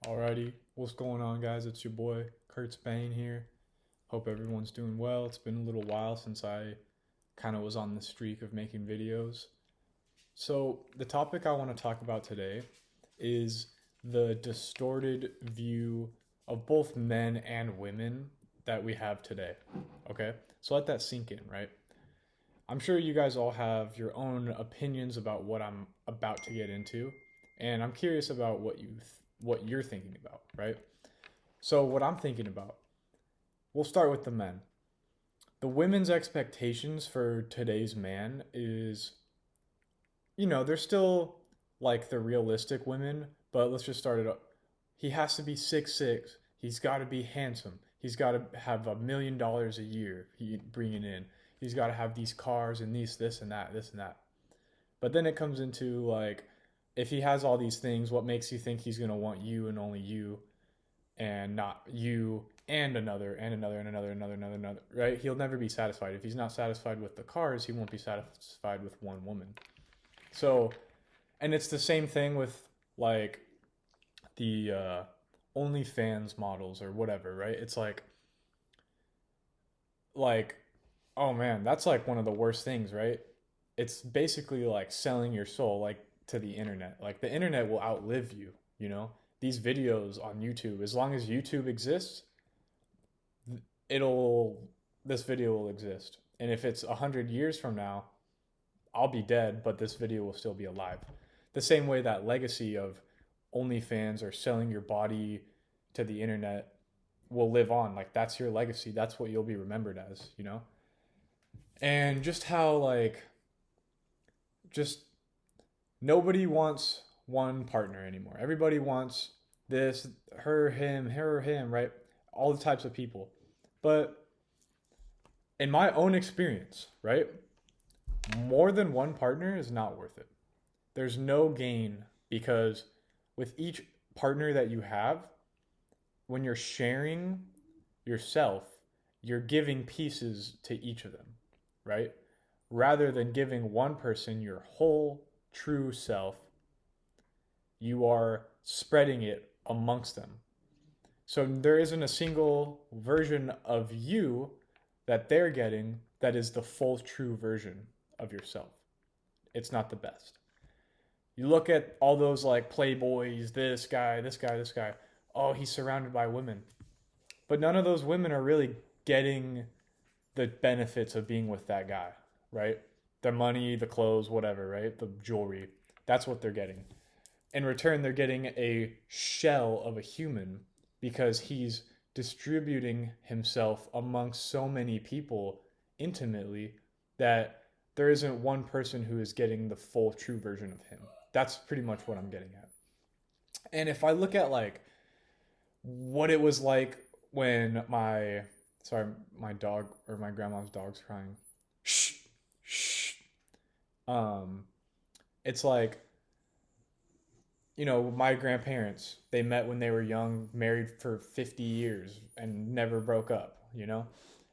Alrighty, what's going on, guys? It's your boy Kurt Spain here. Hope everyone's doing well. It's been a little while since I kind of was on the streak of making videos. So, the topic I want to talk about today is the distorted view of both men and women that we have today. Okay? So, let that sink in, right? I'm sure you guys all have your own opinions about what I'm about to get into, and I'm curious about what you're thinking about, right? So, what I'm thinking about, we'll start with the men. The women's expectations for today's man is, they're still like the realistic women, but let's just start it up. He has to be 6'6". He's got to be handsome. He's got to have $1 million a year he bringing in. He's got to have these cars and these, this and that, this and that. But then it comes into like, if he has all these things, what makes you think he's going to want you and only you and not you and another and another and another, right? He'll never be satisfied. If he's not satisfied with the cars, he won't be satisfied with one woman. So, and it's the same thing with like the OnlyFans models or whatever, right? It's like, oh man, that's like one of the worst things, right? It's basically like selling your soul, like to the internet. Like the internet will outlive you, you know? These videos on YouTube, as long as YouTube exists, it'll this video will exist. And if it's 100 years from now, I'll be dead, but this video will still be alive. The same way that legacy of OnlyFans or selling your body to the internet will live on. Like that's your legacy. That's what you'll be remembered as, you know? And just how like just nobody wants one partner anymore. Everybody wants this, her, him, right? All the types of people. But in my own experience, right? More than one partner is not worth it. There's no gain because with each partner that you have, when you're sharing yourself, you're giving pieces to each of them, right? Rather than giving one person your whole true self, you are spreading it amongst them. So there isn't a single version of you that they're getting that is the full true version of yourself. It's not the best. You look at all those like playboys, this guy, this guy, this guy. Oh, he's surrounded by women. But none of those women are really getting the benefits of being with that guy, right? The money, the clothes, whatever, right? The jewelry. That's what they're getting. In return, they're getting a shell of a human because he's distributing himself amongst so many people intimately that there isn't one person who is getting the full true version of him. That's pretty much what I'm getting at. And if I look at like what it was like when my dog or my grandma's dog's crying. Shh, shh. Um, it's like my grandparents, they met when they were young, married for 50 years and never broke up, you know?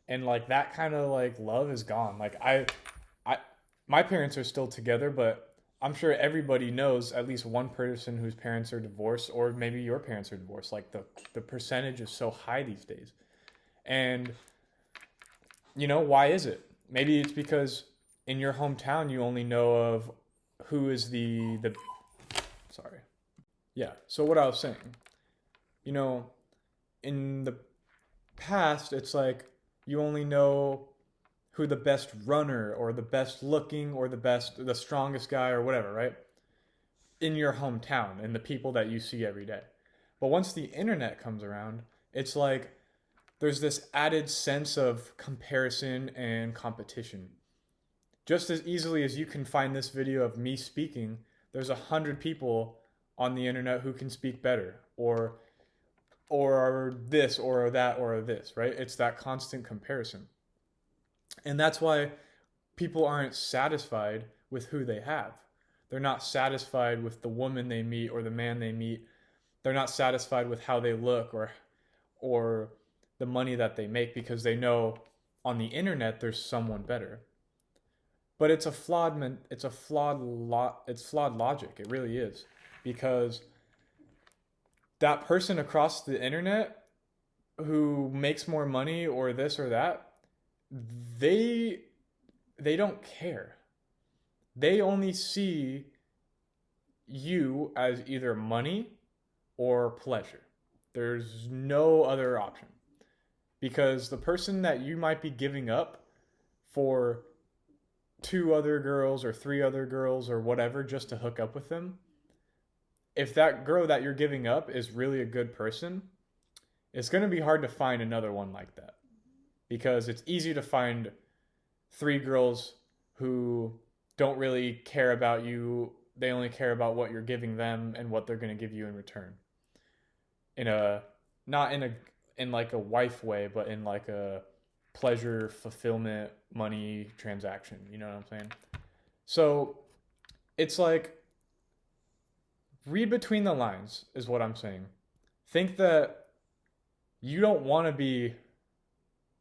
And like that kind of like love is gone. Like I my parents are still together, but I'm sure everybody knows at least one person whose parents are divorced or maybe your parents are divorced. Like the percentage is so high these days. And why is it? Maybe it's because in your hometown you only know of who is the sorry. Yeah. So what I was saying, you know, in the past, it's like you only know who the best runner or the best looking or the strongest guy or whatever, right? In your hometown and the people that you see every day. But once the internet comes around, it's like there's this added sense of comparison and competition. Just as easily as you can find this video of me speaking, there's 100 people on the internet who can speak better or this or that or this, right? It's that constant comparison. And that's why people aren't satisfied with who they have. They're not satisfied with the woman they meet or the man they meet. They're not satisfied with how they look or the money that they make because they know on the internet there's someone better. But it's flawed logic. It really is because that person across the internet who makes more money or this or that, they they don't care. They only see you as either money or pleasure. There's no other option. Because the person that you might be giving up for two other girls or three other girls or whatever just to hook up with them, if that girl that you're giving up is really a good person, it's going to be hard to find another one like that. Because it's easy to find three girls who don't really care about you. They only care about what you're giving them and what they're going to give you in return. In a not in a in like a wife way, but in like a pleasure, fulfillment, money transaction. You know what I'm saying? So it's like read between the lines is what I'm saying. Think that you don't want to be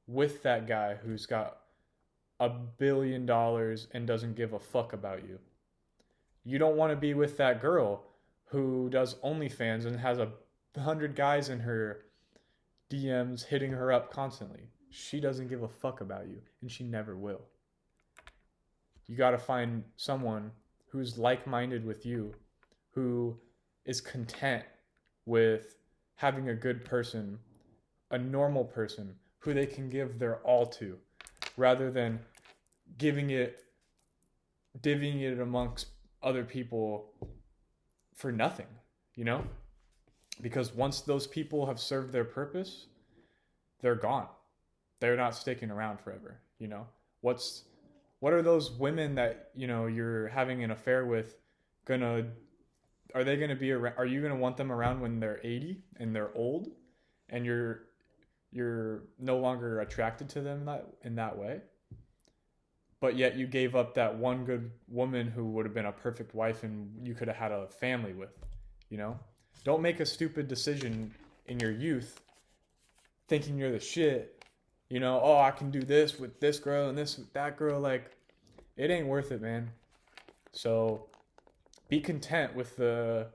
with that guy who's got $1 billion and doesn't give a fuck about you. You don't want to be with that girl who does OnlyFans and has 100 guys in her DMs hitting her up constantly. She doesn't give a fuck about you, and she never will. You got to find someone who's like-minded with you, who is content with having a good person, a normal person who they can give their all to, rather than divvying it amongst other people for nothing, you know? Because once those people have served their purpose, they're gone. They're not sticking around forever, you know? What are those women that, you know, you're having an affair with are they gonna be around? Are you gonna want them around when they're 80 and they're old, and you're no longer attracted to them in that way? But yet you gave up that one good woman who would have been a perfect wife and you could have had a family with, you know? Don't make a stupid decision in your youth thinking you're the shit. You know, oh, I can do this with this girl and this with that girl. Like, it ain't worth it, man. So be content with the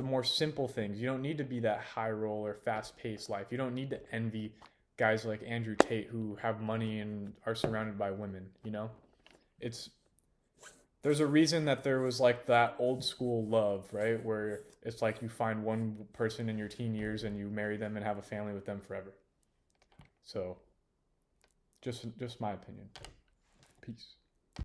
more simple things. You don't need to be that high roller, fast paced life. You don't need to envy guys like Andrew Tate who have money and are surrounded by women, you know? There's a reason that there was like that old school love, right? Where it's like you find one person in your teen years and you marry them and have a family with them forever. So just my opinion. Peace.